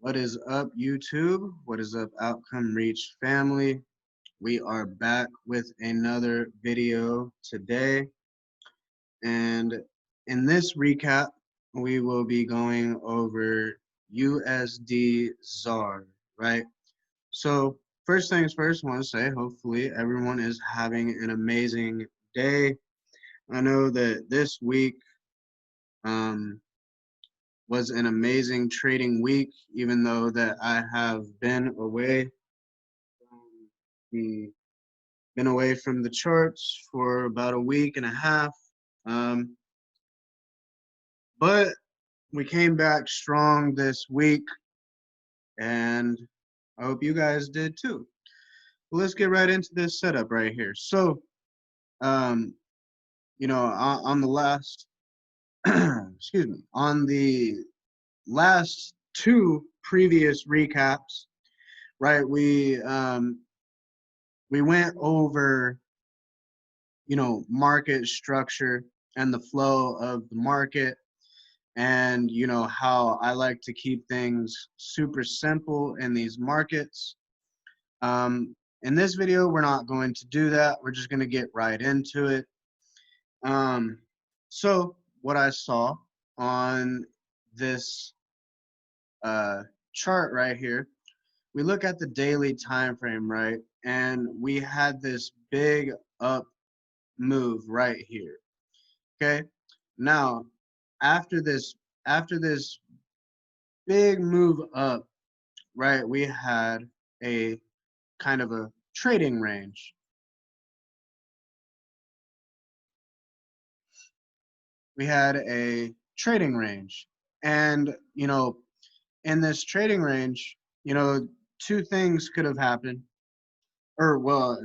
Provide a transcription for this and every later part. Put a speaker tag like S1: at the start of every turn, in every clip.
S1: What is up, YouTube? What is up, Outcome Reach family? We are back with another video today. And in this recap, we will be going over USD ZAR, right? So first things first, I want to say hopefully everyone is having an amazing day. I know that this week um, was an amazing trading week, even though that I have been away the been away from the charts for about a week and a half. Um, but we came back strong this week, and I hope you guys did too. Well, let's get right into this setup right here. So, um, on the last, excuse me, on the last two previous recaps, right? We went over, market structure and the flow of the market, and how I like to keep things super simple in these markets. In this video, we're not going to do that. We're just going to get right into it. So what I saw on this chart right here, we look at the daily time frame, right? And we had this big up move right here. Okay. Now, after this big move up, right, we had a kind of a trading range. We had a trading range. And, in this trading range, two things could have happened. Or, well,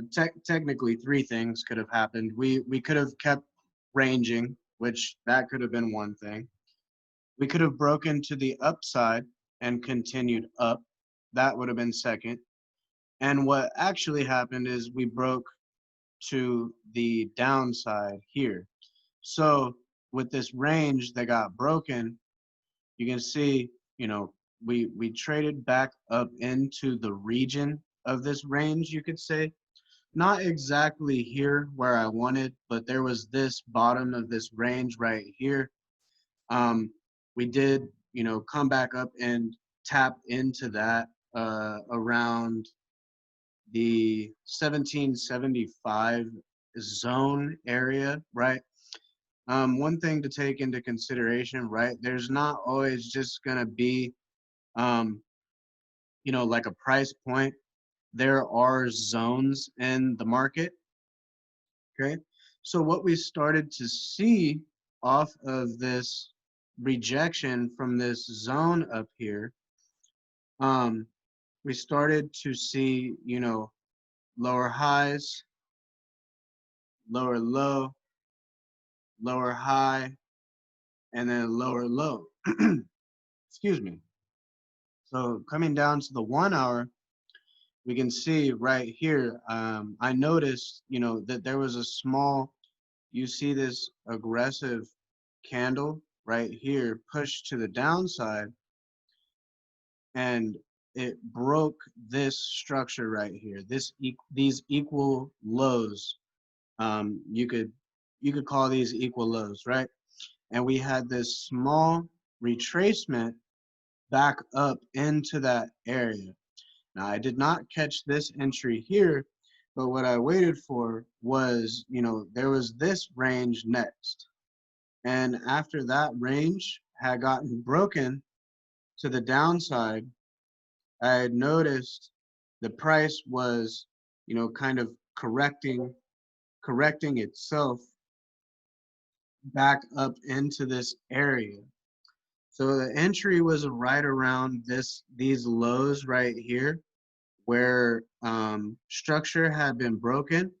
S1: technically three things could have happened. We could have kept ranging, which that could have been one thing. We could have broken to the upside and continued up. That would have been second. And what actually happened is we broke to the downside here. So with this range that got broken, you can see, we traded back up into the region of this range, you could say. Not exactly here where I wanted, but there was this bottom of this range right here. We did, come back up and tap into that around the 1775 zone area, right? One thing to take into consideration, right? There's not always just gonna be, like a price point. There are zones in the market, okay? So what we started to see off of this rejection from this zone up here, we started to see, lower highs, lower low, lower high, and then lower low. Excuse me. So coming down to the 1 hour, we can see right here, I noticed, that there was a small, you see this aggressive candle right here pushed to the downside, and it broke this structure right here, these equal lows. You could call these equal lows, right? And we had this small retracement back up into that area. Now, I did not catch this entry here, but what I waited for was, there was this range next. And after that range had gotten broken to the downside, I had noticed the price was, kind of correcting itself back up into this area. So the entry was right around these lows right here, where structure had been broken.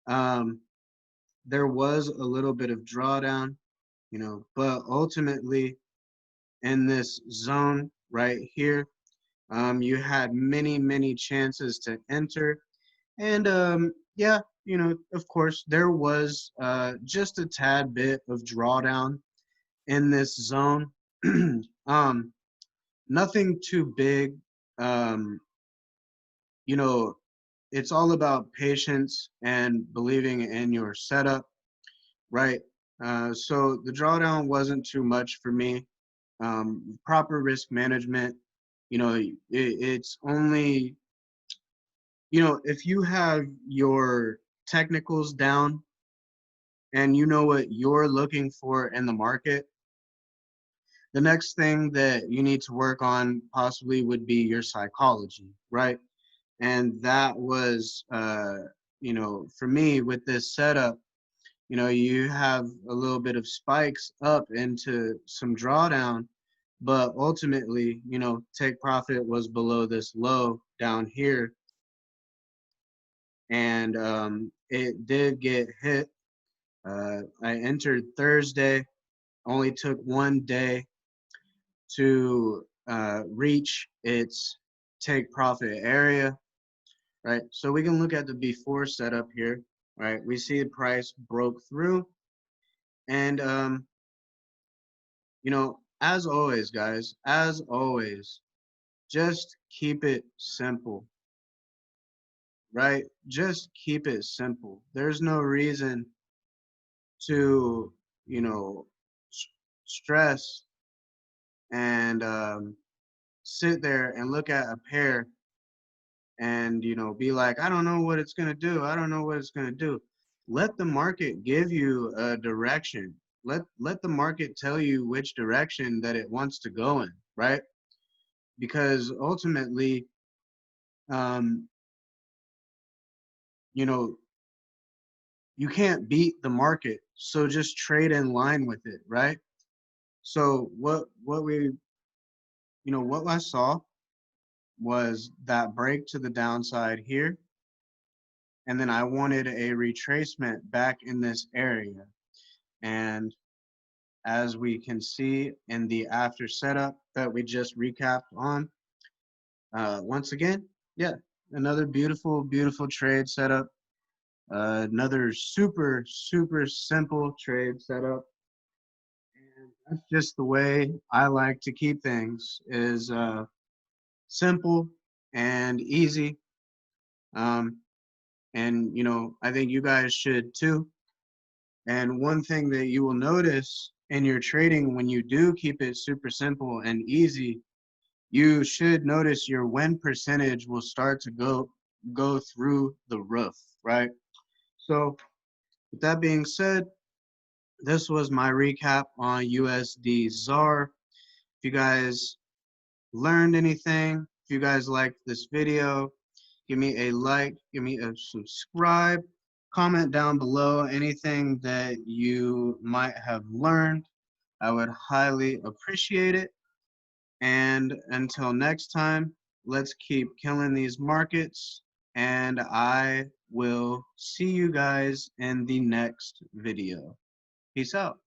S1: There was a little bit of drawdown, but ultimately in this zone right here, you had many chances to enter. And yeah, of course, there was just a tad bit of drawdown in this zone. nothing too big. Um, you know, it's all about patience and believing in your setup, right? So the drawdown wasn't too much for me. Proper risk management, it's only, if you have your technicals down and you know what you're looking for in the market, the next thing that you need to work on possibly would be your psychology, right? And that was, for me with this setup, you have a little bit of spikes up into some drawdown, but ultimately, take profit was below this low down here, and it did get hit. I entered Thursday, only took one day to reach its take profit area, right? So we can look at the before setup here, right? We see the price broke through, and as always, guys, as always, just keep it simple, right? Just keep it simple. There's no reason to, you know, stress and sit there and look at a pair and, be like, I don't know what it's going to do. I don't know what it's going to do. Let the market give you a direction. Let the market tell you which direction that it wants to go in, right? Because ultimately, um, you know, you can't beat the market, so just trade in line with it, right? So what I saw was that break to the downside here, and then I wanted a retracement back in this area. And as we can see in the after setup that we just recapped on, once again, yeah, another beautiful, beautiful trade setup. Another super, super simple trade setup. And that's just the way I like to keep things, is simple and easy. Um, and, I think you guys should too. And one thing that you will notice in your trading when you do keep it super simple and easy, you should notice your win percentage will start to go through the roof, right? So with that being said, this was my recap on USD ZAR. If you guys learned anything, if you guys liked this video, give me a like, give me a subscribe, comment down below anything that you might have learned. I would highly appreciate it. And until next time, let's keep killing these markets, and I will see you guys in the next video. Peace out.